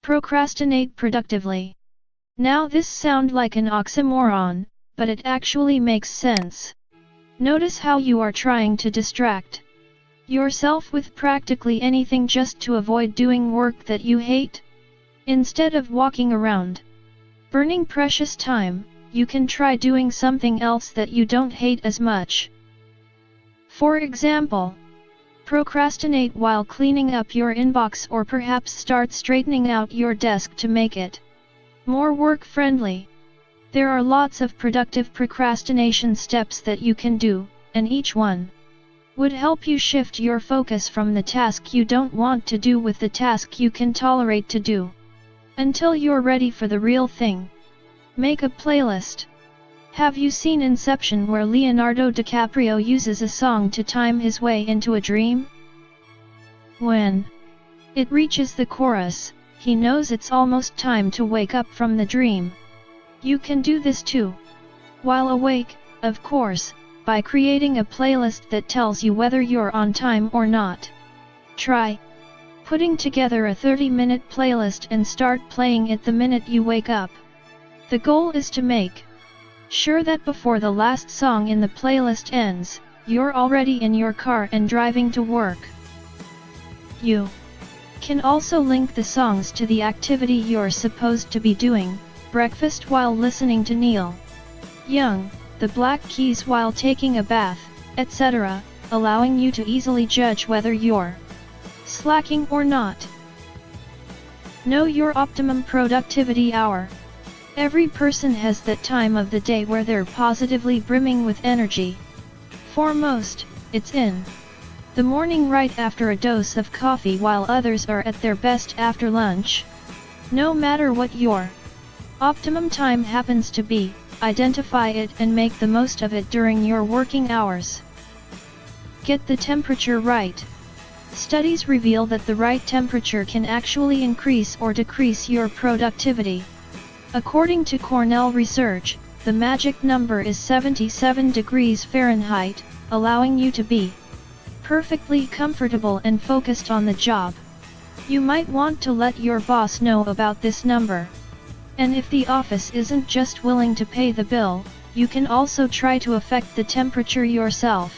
Procrastinate productively. Now this sounds like an oxymoron, but it actually makes sense. Notice how you are trying to distract yourself with practically anything just to avoid doing work that you hate. Instead of walking around, burning precious time, you can try doing something else that you don't hate as much. For example, procrastinate while cleaning up your inbox, or perhaps start straightening out your desk to make it more work-friendly. There are lots of productive procrastination steps that you can do, and each one would help you shift your focus from the task you don't want to do with the task you can tolerate to do, until you're ready for the real thing. Make a playlist. Have you seen Inception, where Leonardo DiCaprio uses a song to time his way into a dream? When it reaches the chorus, he knows it's almost time to wake up from the dream. You can do this too, while awake, of course, by creating a playlist that tells you whether you're on time or not. Try putting together a 30-minute playlist and start playing it the minute you wake up. The goal is to make sure that before the last song in the playlist ends, you're already in your car and driving to work. You can also link the songs to the activity you're supposed to be doing: breakfast while listening to Neil Young, the Black Keys while taking a bath, etc., allowing you to easily judge whether you're slacking or not. Know your optimum productivity hour. Every person has that time of the day where they're positively brimming with energy. For most, it's in the morning right after a dose of coffee, while others are at their best after lunch. No matter what your optimum time happens to be, identify it and make the most of it during your working hours. Get the temperature right. Studies reveal that the right temperature can actually increase or decrease your productivity. According to Cornell research, the magic number is 77 degrees Fahrenheit, allowing you to be perfectly comfortable and focused on the job. You might want to let your boss know about this number. And if the office isn't just willing to pay the bill, you can also try to affect the temperature yourself.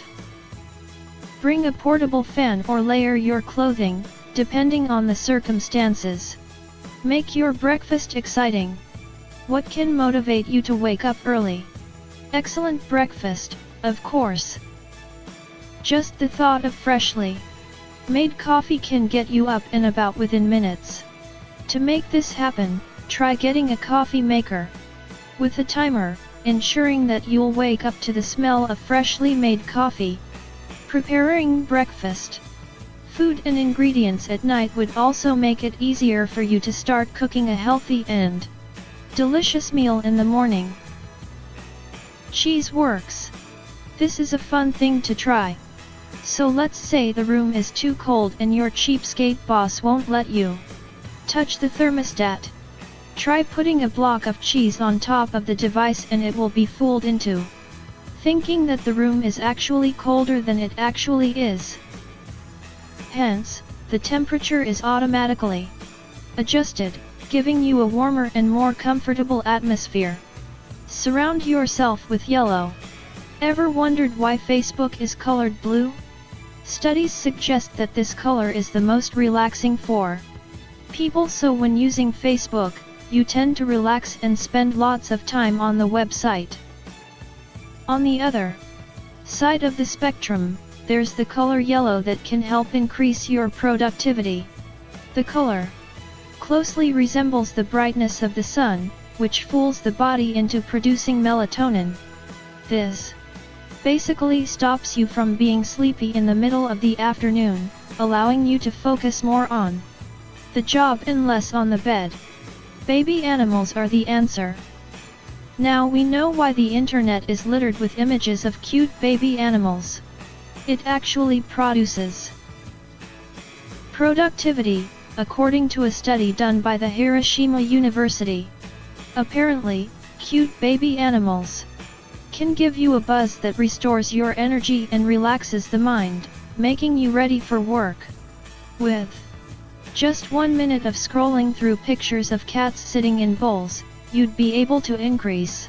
Bring a portable fan or layer your clothing, depending on the circumstances. Make your breakfast exciting. What can motivate you to wake up early? Excellent breakfast, of course. Just the thought of freshly made coffee can get you up and about within minutes. To make this happen, try getting a coffee maker with a timer, ensuring that you'll wake up to the smell of freshly made coffee. Preparing breakfast food and ingredients at night would also make it easier for you to start cooking a healthy and delicious meal in the morning. Cheese works. This is a fun thing to try. So let's say the room is too cold and your cheapskate boss won't let you touch the thermostat. Try putting a block of cheese on top of the device and it will be fooled into thinking that the room is actually colder than it actually is. Hence, the temperature is automatically adjusted, giving you a warmer and more comfortable atmosphere. Surround yourself with yellow. Ever wondered why Facebook is colored blue? Studies suggest that this color is the most relaxing for people, so when using Facebook, you tend to relax and spend lots of time on the website. On the other side of the spectrum, there's the color yellow that can help increase your productivity. The color closely resembles the brightness of the sun, which fools the body into producing melatonin. This basically stops you from being sleepy in the middle of the afternoon, allowing you to focus more on the job and less on the bed. Baby animals are the answer. Now we know why the internet is littered with images of cute baby animals. It actually produces productivity, according to a study done by the Hiroshima University. Apparently, cute baby animals can give you a buzz that restores your energy and relaxes the mind, making you ready for work. With Just 1 minute of scrolling through pictures of cats sitting in bowls, you'd be able to increase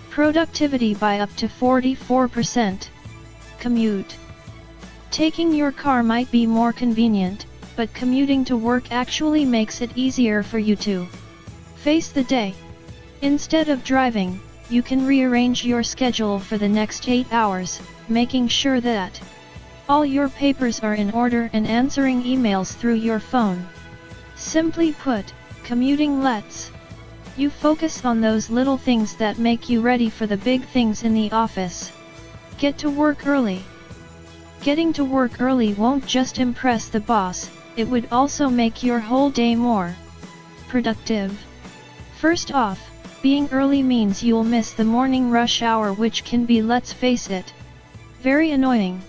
productivity by up to 44%. Commute. Taking your car might be more convenient, but commuting to work actually makes it easier for you to face the day. Instead of driving, you can rearrange your schedule for the next 8 hours, making sure that all your papers are in order and answering emails through your phone. Simply put, commuting lets you focus on those little things that make you ready for the big things in the office. Get to work early. Getting to work early won't just impress the boss, it would also make your whole day more productive. First off, being early means you'll miss the morning rush hour, which can be, let's face it, very annoying.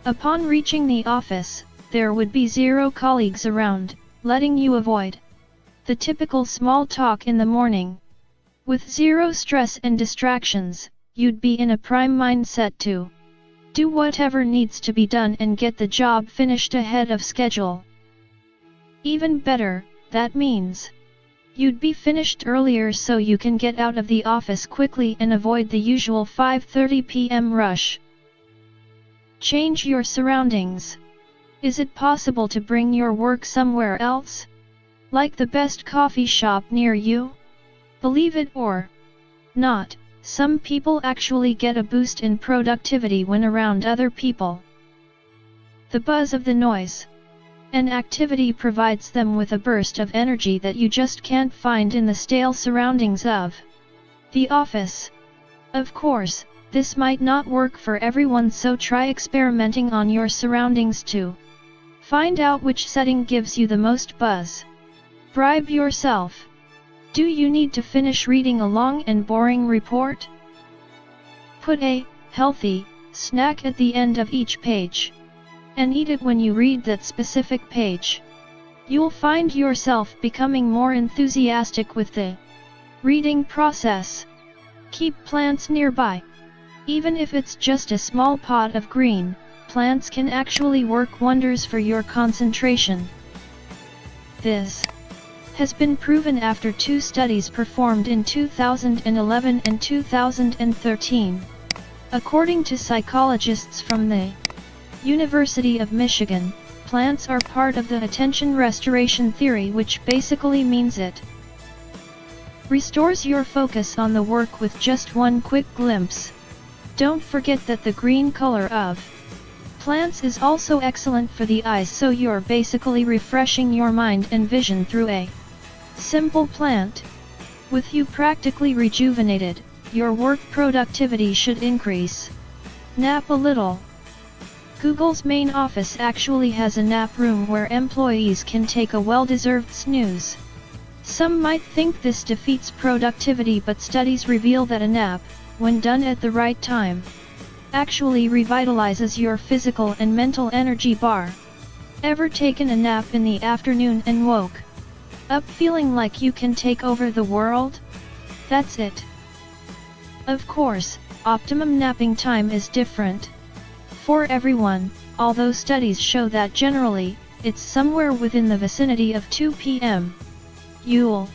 Upon reaching the office, there would be 0 colleagues around, letting you avoid the typical small talk in the morning. With 0 stress and distractions, you'd be in a prime mindset to do whatever needs to be done and get the job finished ahead of schedule. Even better, that means you'd be finished earlier so you can get out of the office quickly and avoid the usual 5:30 p.m. rush. Change your surroundings. Is it possible to bring your work somewhere else? Like the best coffee shop near you? Believe it or not, some people actually get a boost in productivity when around other people. The buzz of the noise and activity provides them with a burst of energy that you just can't find in the stale surroundings of the office. Of course, this might not work for everyone, so try experimenting on your surroundings to find out which setting gives you the most buzz. Bribe yourself. Do you need to finish reading a long and boring report? Put a healthy snack at the end of each page and eat it when you read that specific page. You'll find yourself becoming more enthusiastic with the reading process. Keep plants nearby. Even if it's just a small pot of green, plants can actually work wonders for your concentration. This has been proven after 2 studies performed in 2011 and 2013. According to psychologists from the University of Michigan, plants are part of the attention restoration theory, which basically means it restores your focus on the work with just one quick glimpse. Don't forget that the green color of plants is also excellent for the eyes, so you're basically refreshing your mind and vision through a simple plant. With you practically rejuvenated, your work productivity should increase. Nap a little. Google's main office actually has a nap room where employees can take a well-deserved snooze. Some might think this defeats productivity, but studies reveal that a nap, when done at the right time, actually revitalizes your physical and mental energy bar. Ever taken a nap in the afternoon and woke up feeling like you can take over the world? That's it. Of course, optimum napping time is different for everyone, although studies show that generally, it's somewhere within the vicinity of 2 p.m. You'll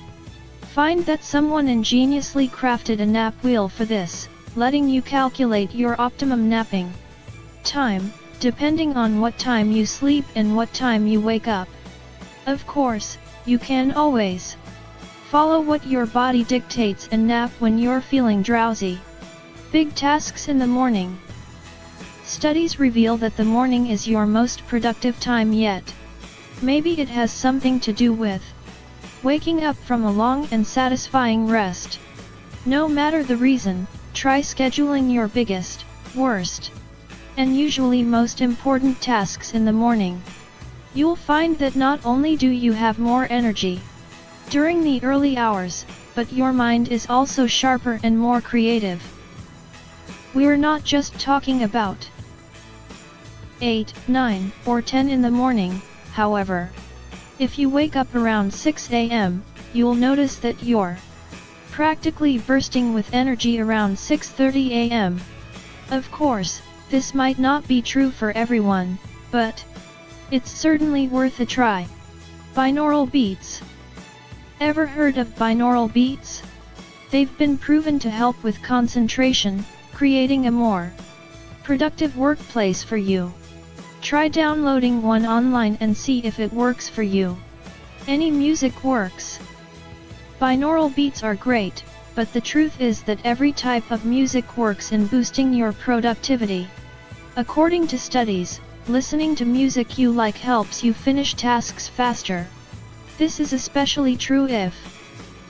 find that someone ingeniously crafted a nap wheel for this, letting you calculate your optimum napping time, depending on what time you sleep and what time you wake up. Of course, you can always follow what your body dictates and nap when you're feeling drowsy. Big tasks in the morning. Studies reveal that the morning is your most productive time yet. Maybe it has something to do with waking up from a long and satisfying rest. No matter the reason, try scheduling your biggest, worst, and usually most important tasks in the morning. You'll find that not only do you have more energy during the early hours, but your mind is also sharper and more creative. We're not just talking about 8, 9, or 10 in the morning, however. If you wake up around 6 a.m., you'll notice that you're practically bursting with energy around 6:30 a.m. Of course, this might not be true for everyone, but it's certainly worth a try. Binaural beats. Ever heard of binaural beats? They've been proven to help with concentration, creating a more productive workplace for you. Try downloading one online and see if it works for you. Any music works. Binaural beats are great, but the truth is that every type of music works in boosting your productivity. According to studies, listening to music you like helps you finish tasks faster. This is especially true if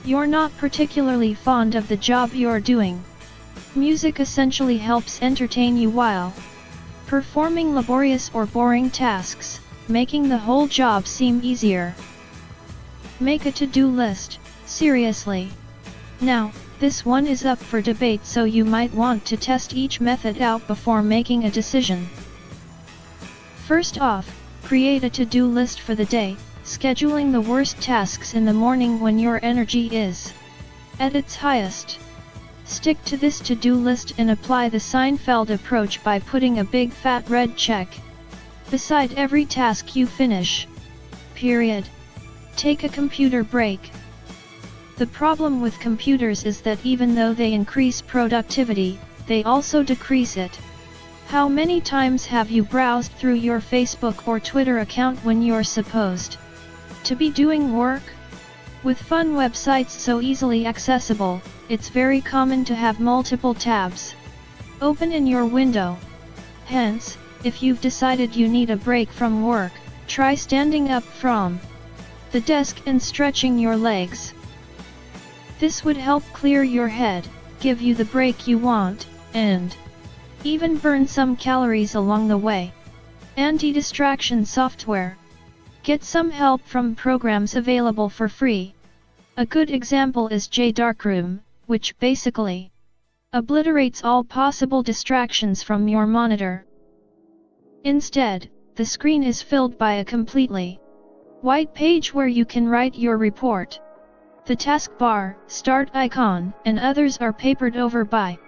you're not particularly fond of the job you're doing. Music essentially helps entertain you while performing laborious or boring tasks, making the whole job seem easier. Make a to-do list, seriously. Now, this one is up for debate, so you might want to test each method out before making a decision. First off, create a to-do list for the day, scheduling the worst tasks in the morning when your energy is at its highest. Stick to this to-do list and apply the Seinfeld approach by putting a big fat red check beside every task you finish. Period. Take a computer break. The problem with computers is that even though they increase productivity, they also decrease it. How many times have you browsed through your Facebook or Twitter account when you're supposed to be doing work? With fun websites so easily accessible, it's very common to have multiple tabs open in your window. Hence, if you've decided you need a break from work, try standing up from the desk and stretching your legs. This would help clear your head, give you the break you want, and even burn some calories along the way. Anti-distraction software. Get some help from programs available for free. A good example is Darkroom, which basically obliterates all possible distractions from your monitor. Instead, the screen is filled by a completely white page where you can write your report. The taskbar, start icon, and others are papered over by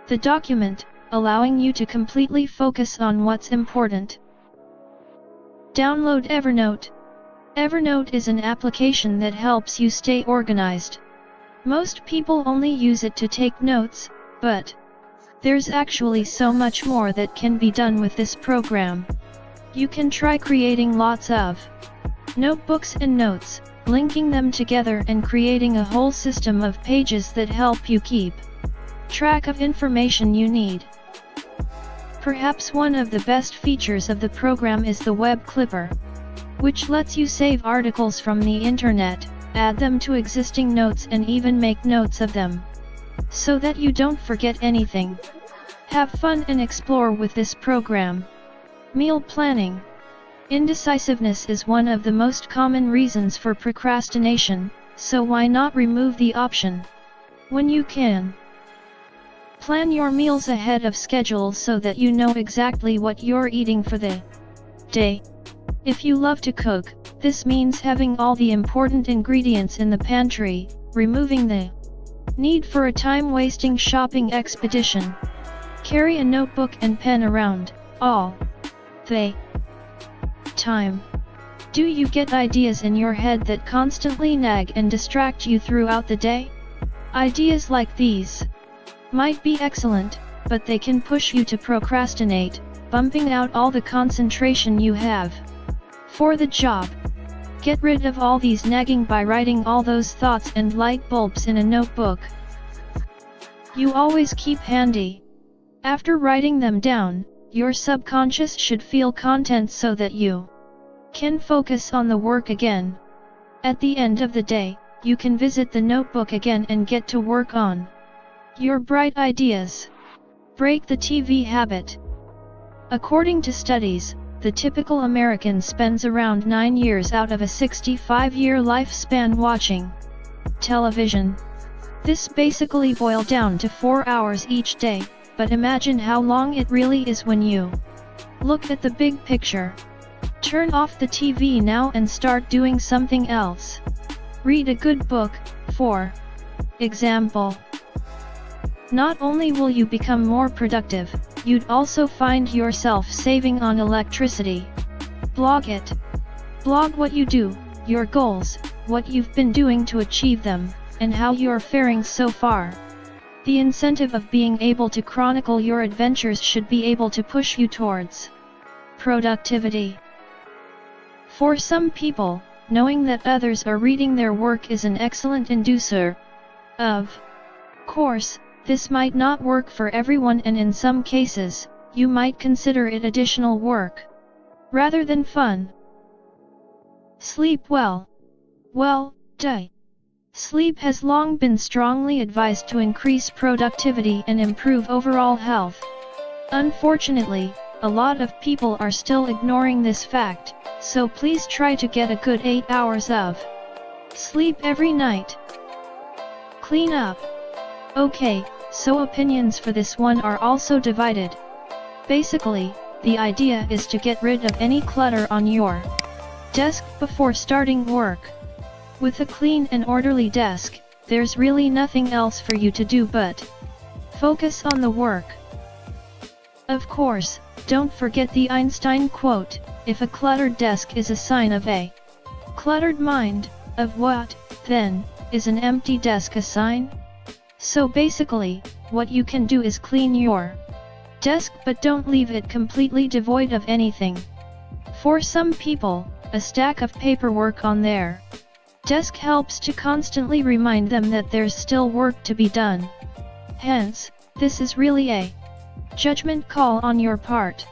the document, allowing you to completely focus on what's important. Download Evernote. Evernote is an application that helps you stay organized. Most people only use it to take notes, but there's actually so much more that can be done with this program. You can try creating lots of notebooks and notes, linking them together and creating a whole system of pages that help you keep track of information you need. Perhaps one of the best features of the program is the web clipper, which lets you save articles from the internet, add them to existing notes and even make notes of them, so that you don't forget anything. Have fun and explore with this program. Meal planning. Indecisiveness is one of the most common reasons for procrastination, so why not remove the option when you can? Plan your meals ahead of schedule so that you know exactly what you're eating for the day. If you love to cook, this means having all the important ingredients in the pantry, removing the need for a time-wasting shopping expedition. Carry a notebook and pen around all the time. Do you get ideas in your head that constantly nag and distract you throughout the day? Ideas like these might be excellent, but they can push you to procrastinate, bumping out all the concentration you have for the job. Get rid of all these nagging by writing all those thoughts and light bulbs in a notebook you always keep handy. After writing them down, your subconscious should feel content so that you can focus on the work again. At the end of the day, you can visit the notebook again and get to work on your bright ideas. Break the TV habit. According to studies, the typical American spends around 9 years out of a 65-year lifespan watching television. This basically boils down to 4 hours each day, but imagine how long it really is when you look at the big picture. Turn off the TV now and start doing something else. Read a good book, for example. Not only will you become more productive, you'd also find yourself saving on electricity. Blog it. Blog what you do, your goals, what you've been doing to achieve them, and how you're faring so far. The incentive of being able to chronicle your adventures should be able to push you towards productivity. For some people, knowing that others are reading their work is an excellent inducer. Of course, this might not work for everyone, and in some cases, you might consider it additional work rather than fun. Sleep well. Well, sleep has long been strongly advised to increase productivity and improve overall health. Unfortunately, a lot of people are still ignoring this fact, so please try to get a good 8 hours of sleep every night. Clean up. Okay, so opinions for this one are also divided. Basically, the idea is to get rid of any clutter on your desk before starting work. With a clean and orderly desk, there's really nothing else for you to do but focus on the work. Of course, don't forget the Einstein quote, if a cluttered desk is a sign of a cluttered mind, of what, then, is an empty desk a sign? So basically, what you can do is clean your desk but don't leave it completely devoid of anything. For some people, a stack of paperwork on their desk helps to constantly remind them that there's still work to be done. Hence, this is really a judgment call on your part.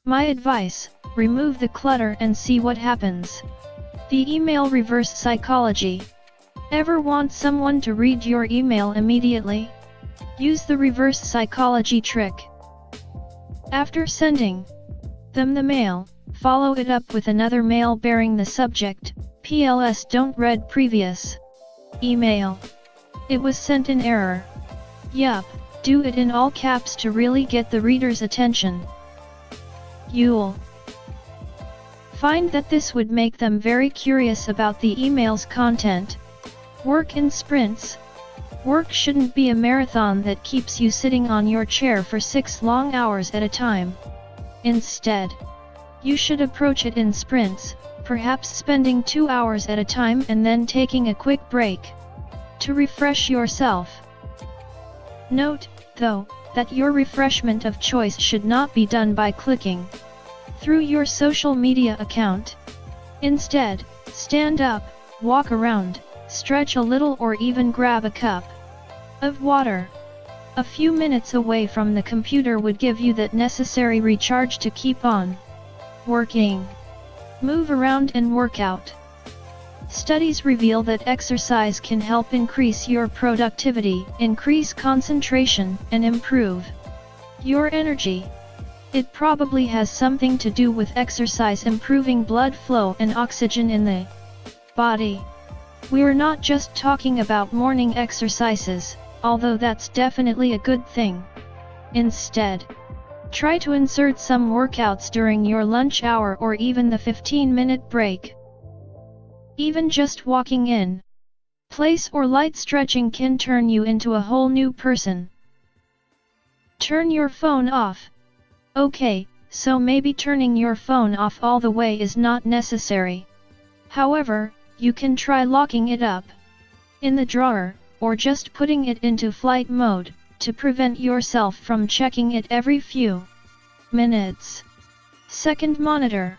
My advice, remove the clutter and see what happens. The email reverse psychology. Ever want someone to read your email immediately? Use the reverse psychology trick. After sending them the mail, follow it up with another mail bearing the subject, PLS don't read previous email. It was sent in error. Yup, do it in all caps to really get the reader's attention. You'll find that this would make them very curious about the email's content. Work in sprints. Work shouldn't be a marathon that keeps you sitting on your chair for 6 long hours at a time. Instead, you should approach it in sprints, perhaps spending 2 hours at a time and then taking a quick break to refresh yourself. Note, though, that your refreshment of choice should not be done by clicking through your social media account. Instead, stand up, walk around, stretch a little, or even grab a cup of water. A few minutes away from the computer would give you that necessary recharge to keep on working. Move around and work out. Studies reveal that exercise can help increase your productivity, increase concentration, and improve your energy. It probably has something to do with exercise improving blood flow and oxygen in the body. We're not just talking about morning exercises, although that's definitely a good thing. Instead, try to insert some workouts during your lunch hour or even the 15-minute break. Even just walking in place or light stretching can turn you into a whole new person. Turn your phone off. Okay, so maybe turning your phone off all the way is not necessary. However, you can try locking it up in the drawer, or just putting it into flight mode, to prevent yourself from checking it every few minutes. Second monitor.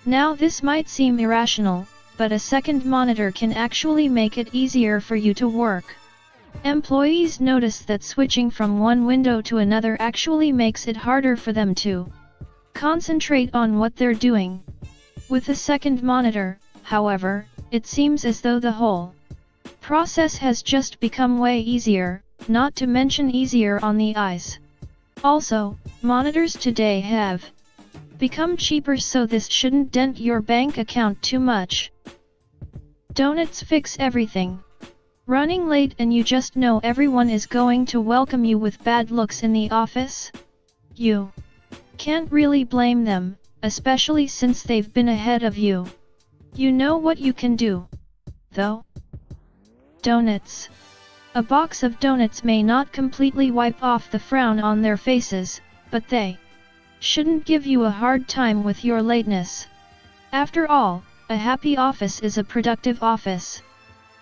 Now this might seem irrational, but a second monitor can actually make it easier for you to work. Employees notice that switching from one window to another actually makes it harder for them to concentrate on what they're doing. With a second monitor, however, it seems as though the whole process has just become way easier, not to mention easier on the eyes. Also, monitors today have become cheaper, so this shouldn't dent your bank account too much. Donuts fix everything. Running late and you just know everyone is going to welcome you with bad looks in the office? You can't really blame them, especially since they've been ahead of you. You know what you can do, though? Donuts. A box of donuts may not completely wipe off the frown on their faces, but they shouldn't give you a hard time with your lateness. After all, A happy office is a productive office.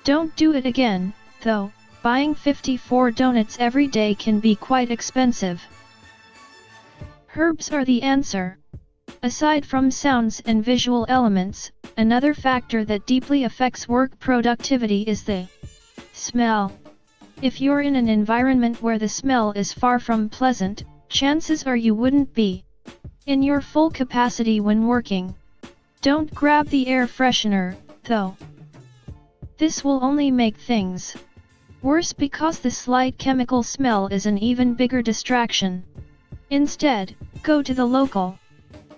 Don't do it again, though. Buying 54 donuts every day can be quite expensive. Herbs are the answer. Aside from sounds and visual elements, another factor that deeply affects work productivity is the smell. If you're in an environment where the smell is far from pleasant, chances are you wouldn't be in your full capacity when working. Don't grab the air freshener, though. This will only make things worse because the slight chemical smell is an even bigger distraction. Instead, go to the local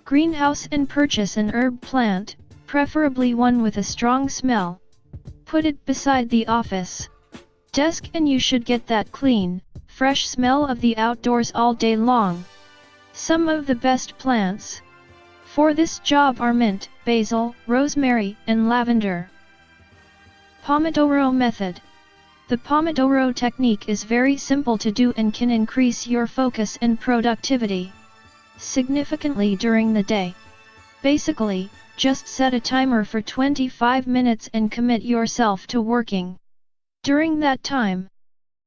greenhouse and purchase an herb plant, preferably one with a strong smell. Put it beside the office desk and you should get that clean, fresh smell of the outdoors all day long. Some of the best plants for this job are mint, basil, rosemary, and lavender. Pomodoro method. The Pomodoro technique is very simple to do and can increase your focus and productivity significantly during the day. Basically, just set a timer for 25 minutes and commit yourself to working. During that time,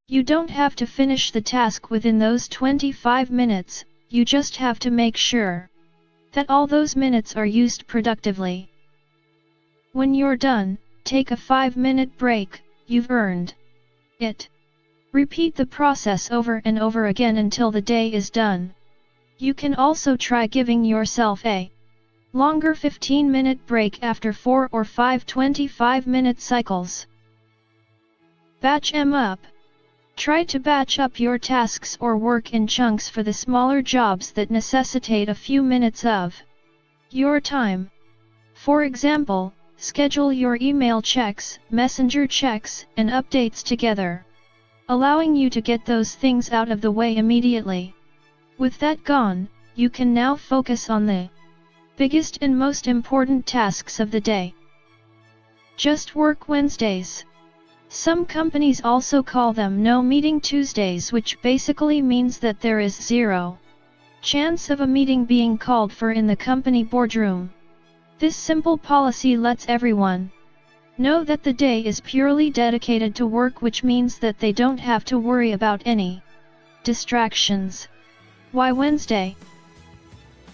you don't have to finish the task within those 25 minutes, you just have to make sure that all those minutes are used productively. When you're done, take a 5-minute break, you've earned it. Repeat the process over and over again until the day is done. You can also try giving yourself a longer 15-minute break after 4 or 5 25-minute cycles. Batch 'em up. Try to batch up your tasks or work in chunks for the smaller jobs that necessitate a few minutes of your time. For example, schedule your email checks, messenger checks, and updates together, allowing you to get those things out of the way immediately. With that gone, you can now focus on the biggest and most important tasks of the day. Just work Wednesdays. Some companies also call them No Meeting Tuesdays, which basically means that there is zero chance of a meeting being called for in the company boardroom. This simple policy lets everyone know that the day is purely dedicated to work, which means that they don't have to worry about any distractions. Why Wednesday?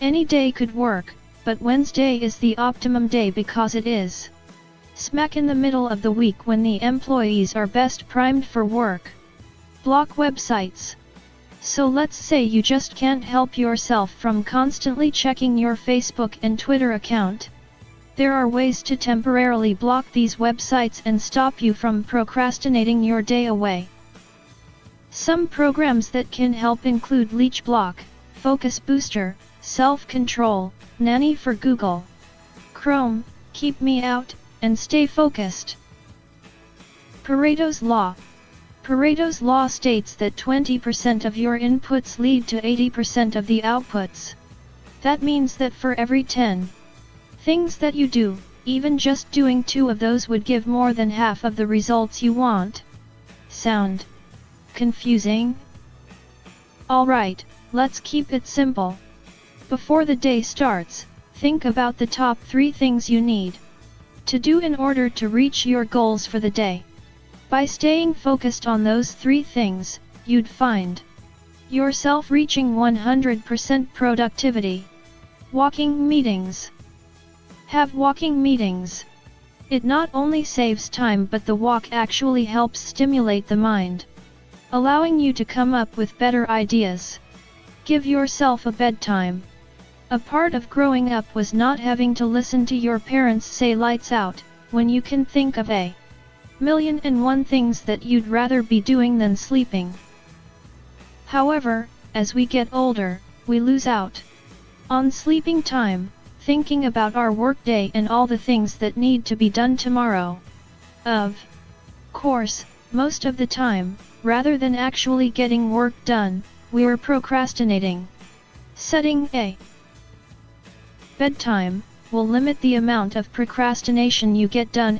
Any day could work, but Wednesday is the optimum day because it is smack in the middle of the week when the employees are best primed for work. Block websites. So let's say you just can't help yourself from constantly checking your Facebook and Twitter account. There are ways to temporarily block these websites and stop you from procrastinating your day away. Some programs that can help include Leech Block, Focus Booster, Self Control, Nanny for Google Chrome, Keep Me Out, and Stay Focused. Pareto's Law. Pareto's Law states that 20% of your inputs lead to 80% of the outputs. That means that for every 10 things that you do, even just doing 2 of those would give more than half of the results you want. Sound confusing? Alright, let's keep it simple. Before the day starts, think about the top 3 things you need to do in order to reach your goals for the day. By staying focused on those 3 things, you'd find yourself reaching 100% productivity. Walking meetings. Have walking meetings. It not only saves time, but the walk actually helps stimulate the mind, allowing you to come up with better ideas. Give yourself a bedtime. A part of growing up was not having to listen to your parents say lights out, when you can think of a million and one things that you'd rather be doing than sleeping. However, as we get older, we lose out on sleeping time, thinking about our workday and all the things that need to be done tomorrow. Of course, most of the time, rather than actually getting work done, we're procrastinating. Setting a bedtime will limit the amount of procrastination you get done